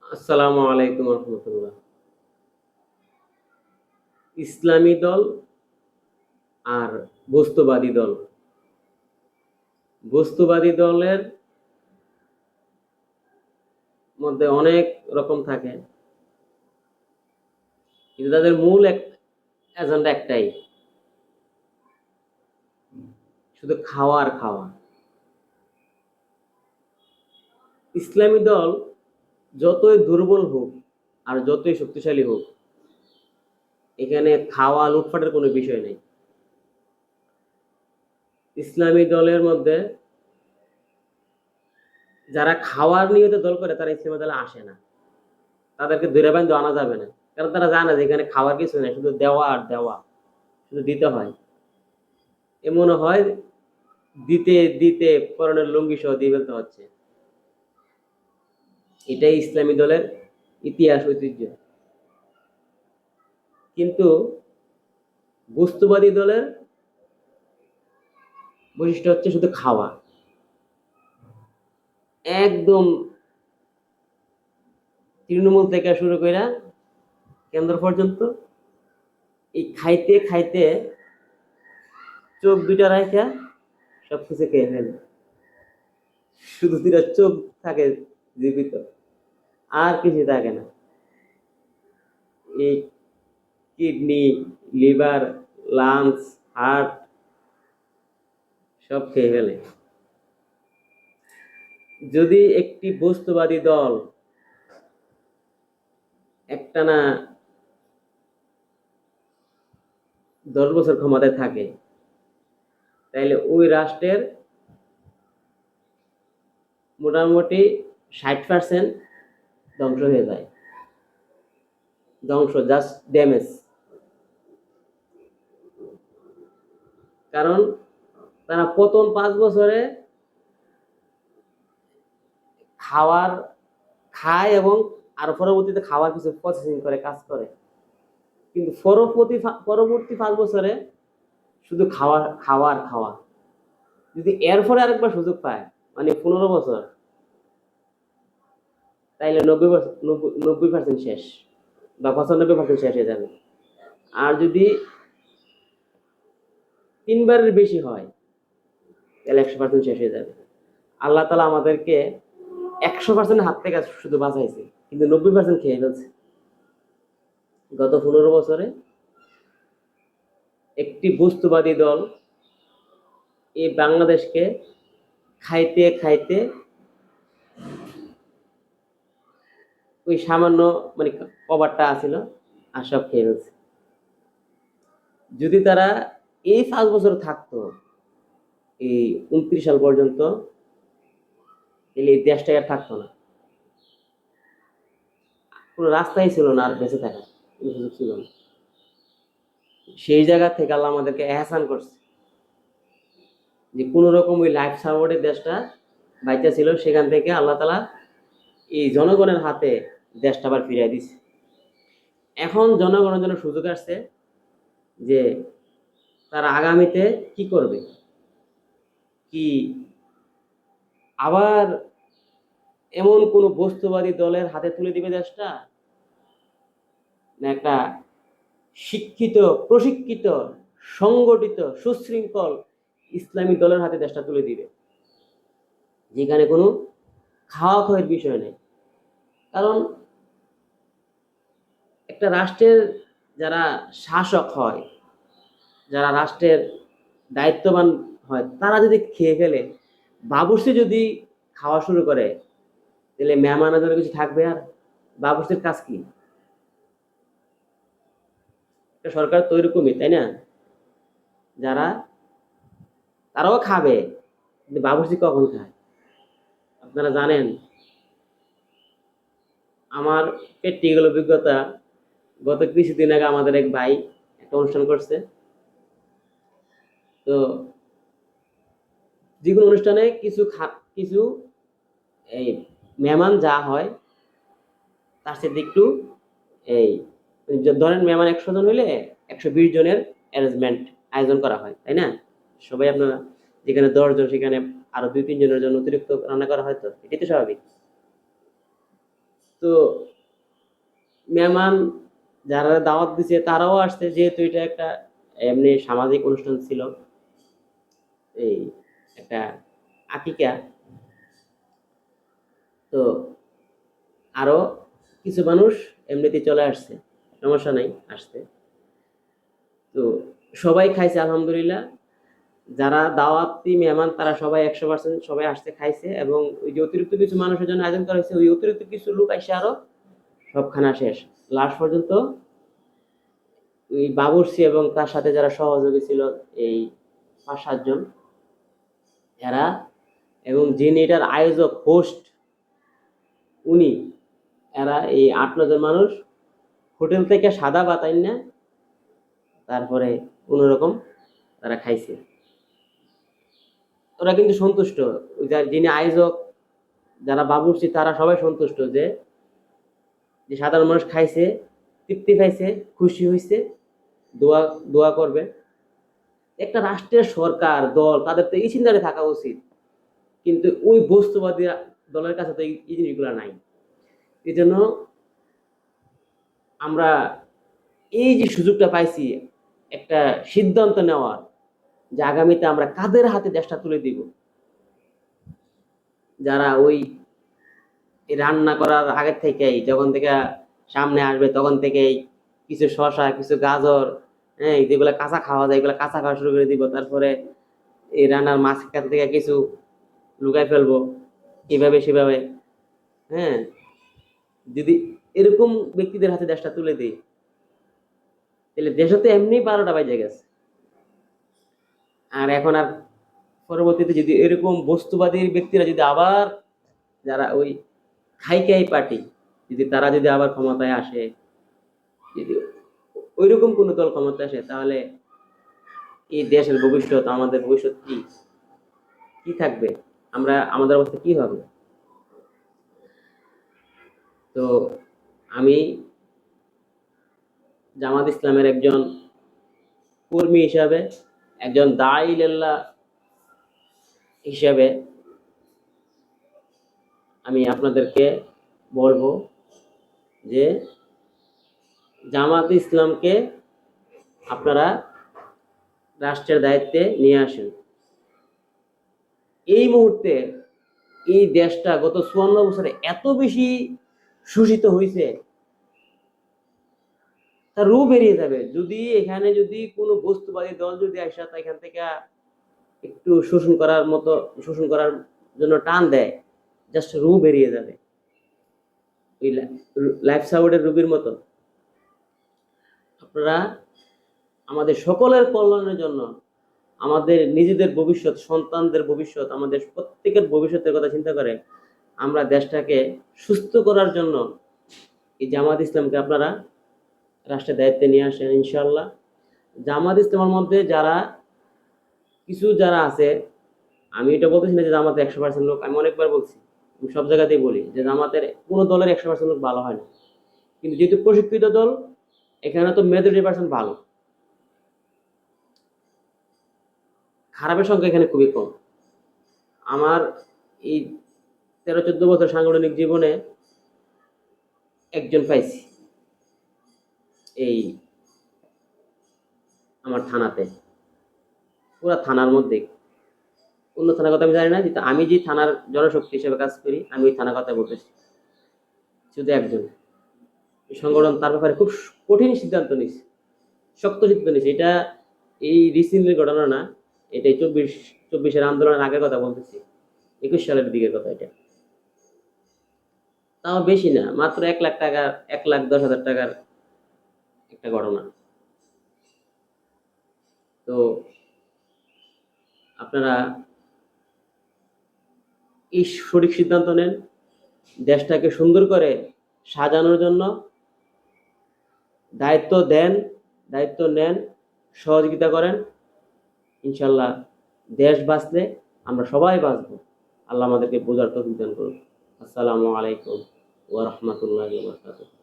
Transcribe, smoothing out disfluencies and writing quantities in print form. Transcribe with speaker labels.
Speaker 1: আসসালামু আলাইকুম রহমতুল্লাহ। ইসলামী দল আর বস্তুবাদী দল। বস্তুবাদী দলের মধ্যে অনেক রকম থাকে, কিন্তু তাদের মূল এজেন্ডা একটাই, শুধু খাওয়া আর খাওয়া। ইসলামী দল যতই দুর্বল হোক আর যতই শক্তিশালী হোক, এখানে খাওয়া লুটপাটের কোনো বিষয় নেই। ইসলামী দলের মধ্যে যারা খাওয়ার নিয়তে দল করে তারা ইসলামী দলে আসে না, তাদেরকে ধরে বাইন্ধে আনা যাবে না। কারণ তারা জানে যে এখানে খাওয়ার কিছু নেই, শুধু দেওয়া আর দেওয়া, শুধু দিতে হয়। এমন হয় দিতে দিতে পরনের লুঙ্গি সহ দিয়ে ফেলতে হচ্ছে। এটাই ইসলামী দলের ইতিহাস, ঐতিহ্য। কিন্তু বস্তুবাদী দলের বৈশিষ্ট্য হচ্ছে শুধু খাওয়া, একদম তৃণমূল থেকে শুরু করে কেন্দ্র পর্যন্ত। এই খাইতে খাইতে চোখ দুইটা রাখা সবকিছু খেয়ে ফেলে, শুধু দুইটা চোখ থাকে জীবিত, আর কিছু থাকে না। এই কিডনি, লিভার, লাংস, হার্ট সব খেয়ে ফেলে। যদি একটি বস্তুবাদী দল একটানা 10 বছর ক্ষমতায় থাকে, তাইলে ওই রাষ্ট্রের মোটামুটি 60% ধ্বংস হয়ে যায়। ধ্বংস, জাস্ট ড্যামেজ। কারণ তারা প্রথম 5 বছরে খাওয়ার খায় এবং আর পরবর্তীতে খাওয়ার কিছু প্রসেসিং করে, কাজ করে। কিন্তু পরবর্তী 5 বছরে শুধু খাওয়া খাওয়া আর খাওয়া। যদি এরপরে আরেকবার সুযোগ পায়, মানে 15 বছর, তাইলে 90% শেষ বা 95% শেষ হয়ে যাবে। আর যদি 3বারের বেশি হয়, তাহলে 100% শেষ হয়ে যাবে। আল্লাহ তালা আমাদেরকে 100% হাত থেকে শুধু বাঁচাইছে, কিন্তু 90% খেয়ে ফেলছে। গত 15 বছরে একটি বস্তুবাদী দল এই বাংলাদেশকে খাইতে খাইতে ওই সামান্য, মানে কভারটা আছিল, আর সব খেয়ে ফেলছে। যদি তারা এই 5 বছর থাকতো, এই 29 সাল পর্যন্ত, তাহলে এই দেশটা আর থাকতো না। কোনো রাস্তাই ছিল না আর বেঁচে থাকার, কোনো সুযোগ ছিল না। সেই জায়গা থেকে আল্লাহ আমাদেরকে এহসান করছে, যে কোন রকম ওই লাইফ সাপোর্টে দেশটা বাইচা ছিল, সেখান থেকে আল্লাহ তালা এই জনগণের হাতে দেশটা আবার ফিরিয়ে দিছে। এখন জনগণের জন্য সুযোগ আসছে যে তারা আগামীতে কি করবে, কি আবার এমন কোন বস্তুবাদী দলের হাতে তুলে দিবে দেশটা, না একটা শিক্ষিত, প্রশিক্ষিত, সংগঠিত, সুশৃঙ্খল ইসলামী দলের হাতে দেশটা তুলে দিবে, যেখানে কোনো খাওয়া খাওয়ার বিষয় নেই। কারণ একটা রাষ্ট্রের যারা শাসক হয়, যারা রাষ্ট্রের দায়িত্ববান হয়, তারা যদি খেয়ে ফেলে, বাবুর্চি যদি খাওয়া শুরু করে, তাহলে মেহমান আদর কিছু থাকবে আর? বাবুর্চির কাজ কি? একটা সরকার তো এরকমই, তাই না? যারা, তারাও খাবে, কিন্তু বাবুর্চি কখন খায় আপনারা জানেন? আমার প্র্যাকটিক্যাল অভিজ্ঞতা, গত কিছুদিন আগে আমাদের এক ভাই একটা অনুষ্ঠান করছে। তো যে কোনো অনুষ্ঠানে কিছু এই মেহমান যা হয়, তার সাথে একটু এই, ধরেন মেহমান 100 জন হইলে 120 জনের অ্যারেঞ্জমেন্ট, আয়োজন করা হয়, তাই না? সবাই আপনারা, যেখানে 10 জন সেখানে আরো 2-3 জনের জন্য অতিরিক্ত রান্না করা হয়, তো এটাই তো স্বাভাবিক। তো মেহমান যারা দাওয়াত দিছে তারাও আসছে, যেহেতু এটা একটা এমনি সামাজিক অনুষ্ঠান ছিল, এই একটা আকিকা। তো আরো কিছু মানুষ এমনিতে চলে আসছে, সমস্যা নাই আসতে। তো সবাই খাইছে আলহামদুলিল্লাহ। যারা দাওয়াতি মেহমান তারা সবাই 100% সবাই আসছে খাইছে, এবং ওই যে অতিরিক্ত কিছু মানুষের জন্য আয়োজন করা হয়েছে, ওই অতিরিক্ত কিছু লোক আসে আরো, সব খানা শেষ লাস্ট পর্যন্ত। ওই বাবুর্চি এবং তার সাথে যারা সহযোগী ছিল, এই 5-7 জন, এরা এবং যিনি এটার আয়োজক হোস্ট উনি, এরা এই 8-9 জন মানুষ হোটেল থেকে সাদা ভাত আইনা তারপরে কোনোরকম তারা খাইছে। ওরা কিন্তু সন্তুষ্ট, ওই যিনি আয়োজক, যারা বাবুর্চি, তারা সবাই সন্তুষ্ট যে যে সাধারণ মানুষ খাইছে, তৃপ্তি পাইছে, খুশি হয়েছে, দোয়া দোয়া করবে। একটা রাষ্ট্রের সরকার দল তাদের তো এই চিন্তাটা থাকা উচিত, কিন্তু ওই বস্তুবাদী দলের কাছে তো এই জিনিসগুলো নাই। এই জন্য আমরা এই যে সুযোগটা পাইছি একটা সিদ্ধান্ত নেওয়ার, যে আগামীতে আমরা কাদের হাতে দেশটা তুলে দিব, যারা ওই রান্না করার আগের থেকেই, যখন থেকে সামনে আসবে তখন থেকেই কিছু শসা, কিছু গাজর, হ্যাঁ, যেগুলো কাঁচা খাওয়া যায় এগুলো কাঁচা খাওয়া শুরু করে দিব। তারপরে এই রান্নার মাঝখান থেকে কিছু লুকাই ফেলবো, এভাবে সেভাবে। হ্যাঁ, যদি এরকম ব্যক্তিদের হাতে দেশটা তুলে দিই, তাহলে দেশে তো এমনি 12টা বাজে গেছে। আর এখন আর পরবর্তীতে যদি এরকম বস্তুবাদী ব্যক্তিরা যদি আবার, যারা ওই খাই পার্টি, যদি তারা যদি আবার ক্ষমতায় আসে, যদি ওইরকম কোন দল ক্ষমতায় আসে, তাহলে এই দেশের ভবিষ্যৎ, আমাদের ভবিষ্যৎ কি কি থাকবে, আমাদের অবস্থা কি হবে? তো আমি জামাত ইসলামের একজন কর্মী হিসাবে, একজন দাঈ-ইলাল্লাহ হিসাবে আমি আপনাদেরকে বলবো যে জামাত ইসলামকে আপনারা রাষ্ট্রের দায়িত্বে নিয়ে আসেন। এই মুহূর্তে এই দেশটা গত 54 বছরে এত বেশি শোষিত হয়েছে, তার রূপ বেরিয়ে যাবে যদি এখানে যদি কোনো বস্তুবাদী দল যদি আসা এখান থেকে একটু শোষণ করার জন্য টান দেয়, জাস্ট রূপ বেরিয়ে যাবে ওই লাইফ সাপোর্টের রূপের মতো। আপনারা আমাদের সকলের কল্যাণের জন্য, আমাদের নিজেদের ভবিষ্যৎ, সন্তানদের ভবিষ্যৎ, আমাদের প্রত্যেকের ভবিষ্যতের কথা চিন্তা করে আমরা দেশটাকে সুস্থ করার জন্য এই জামাত ইসলামকে আপনারা রাষ্ট্রের দায়িত্বে নিয়ে আসেন ইনশাল্লাহ। জামাত ইসলামের মধ্যে যারা আছে, আমি এটা বলতেছি না যে জামাতে 100% লোক, আমি অনেকবার বলছি, আমি সব জায়গাতেই বলি যে জামাতের কোনো দলের 100% লোক ভালো হয় না, কিন্তু যেহেতু প্রশিক্ষিত দল, এখানে তো মেজরিটি পার্সেন্ট ভালো, খারাপের সংখ্যা এখানে খুবই কম। আমার এই 13-14 বছর সাংগঠনিক জীবনে একজন পাইছি এই আমার থানাতে, পুরা থানার মধ্যে, অন্য থানার কথা আমি জানি না, কিন্তু আমি যে থানার জনশক্তি হিসেবে কাজ করি, আমি ওই থানার কথা বলতেছি, শুধু একজন। এই সংগঠন তার ব্যাপারে খুব কঠিন সিদ্ধান্ত নিচ্ছে, শক্ত সিদ্ধান্ত নিচ্ছে। এটা এই রিসেন্টলি ঘটনা না, এটাই 24-24-এর আন্দোলনের আগের কথা বলতেছি, 21 সালের দিকের কথা। এটা তাও বেশি না, মাত্র 1 লাখ টাকার, 1,10,000 টাকার একটা ঘটনা। তো আপনারা এই সঠিক সিদ্ধান্ত নেন, দেশটাকে সুন্দর করে সাজানোর জন্য দায়িত্ব নেন, সহযোগিতা করেন। ইনশাল্লাহ দেশ বাঁচলে আমরা সবাই বাঁচবো। আল্লাহ আমাদেরকে বোঝার তৌফিক দান করুন। আসসালামু আলাইকুম ওয়া রাহমাতুল্লাহি ওয়া বারাকাতুহু।